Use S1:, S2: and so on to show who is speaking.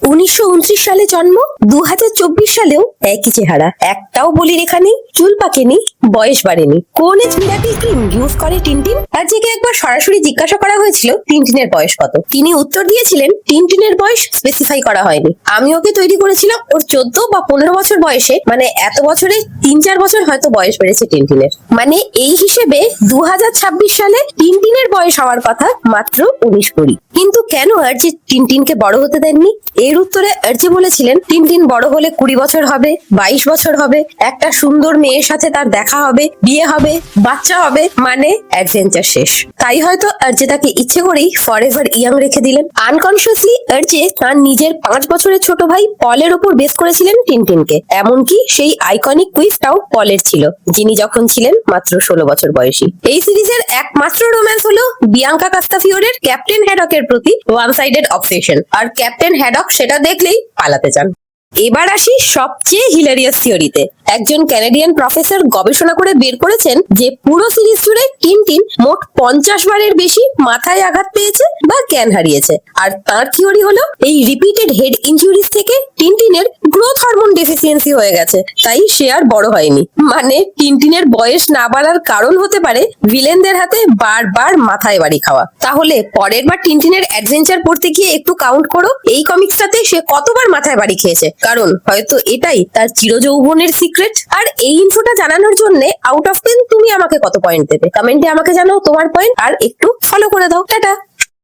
S1: 1929 সালে জন্ম, 2024 সালেও একই চেহারা, একটাও বলি রেখা নেই, চুল পাকেনি, বয়স বাড়েনি। কোন এজ মিরাকেল ক্রিম ইউজ করে টিনটিন? আজকে একবার সরাসরি জিজ্ঞাসা করা হয়েছিল টিনটিনের বয়স কত। তিনি উত্তর দিয়েছিলেন টিনটিনের বয়স স্পেসিফাই করা হয়নি। আমি ওকে তৈরি করেছিলাম ওর 14 বা 15 বছর বয়সে, মানে এত বছরে 3-4 বছর হয়তো বয়স বেড়েছে টিনটিনের। মানে এই হিসেবে 2026 সালে টিনটিনের বয়স হওয়ার কথা মাত্র 19-20। কিন্তু কেন আরজি টিনটিনকে বড় হতে দেননি? এর উত্তরে আরজি বলেছিলেন টিনটিন বড় হলে 20 বছর হবে, 22 বছর হবে, একটা সুন্দর মেয়ের সাথে তার দেখা হবে, বিয়ে হবে, বাচ্চা হবে, মানে অ্যাডভেঞ্চার শেষ। তাই হয়তো আরজি তাকে ইচ্ছে করেই ফরএভার ইয়াং রেখে দিলেন। আনকনসিয়াসলি আরজি তার নিজের 5 বছরের ছোট ভাই পলের উপর বেস করেছিলেন টিনটিনকে। এমনকি সেই আইকনিক কুইজটাও পলের ছিল, যিনি যখন ছিলেন মাত্র 16 বছর বয়সী। এই সিরিজের একমাত্র রোম্যান্স হলো বিয়াঙ্কা কাস্তাফিওরের ক্যাপ্টেন হ্যাডকের প্রতি ওয়ান সাইডেড অবসেশন, আর ক্যাপ্টেন হ্যাডক সেটা দেখলেই পালাতে চান। এবার আসি সবচেয়ে হিলারিয়াস থিওরিতে। একজন ক্যানাডিয়ান প্রফেসর গবেষণা করে বের করেছেন যে পুরো সিরিজ জুড়ে টিনটিন মোট 50 বারের বেশি মাথায় আঘাত পেয়েছে বা জ্ঞান হারিয়েছে। আর তার থিওরি হলো এই রিপিটেড হেড ইনজুরিজ থেকে টিনটিনের গ্রোথ হরমোন ডেফিসিয়েন্সি হয়ে গেছে, তাই সে আর বড় হয়নি। মানে টিনটিনের বয়স না বাড়ার কারণ হতে পারে ভিলেনদের হাতে বারবার মাথায় বাড়ি খাওয়া। তাহলে পরের বার টিনটিনের অ্যাডভেঞ্চার পড়তে গিয়ে একটু কাউন্ট করো এই কমিক্সটাতে সে কতবার মাথায় বাড়ি খেয়েছে, কারণ হয়তো এটাই তার চিরযৌবনের সিক্রেট। আর এই ইনফোটা জানানোর জন্য আউট অফ 10 তুমি আমাকে কত পয়েন্ট দেবে? কমেন্টে আমাকে জানাও তোমার পয়েন্ট, আর একটু ফলো করে দাও। টাটা।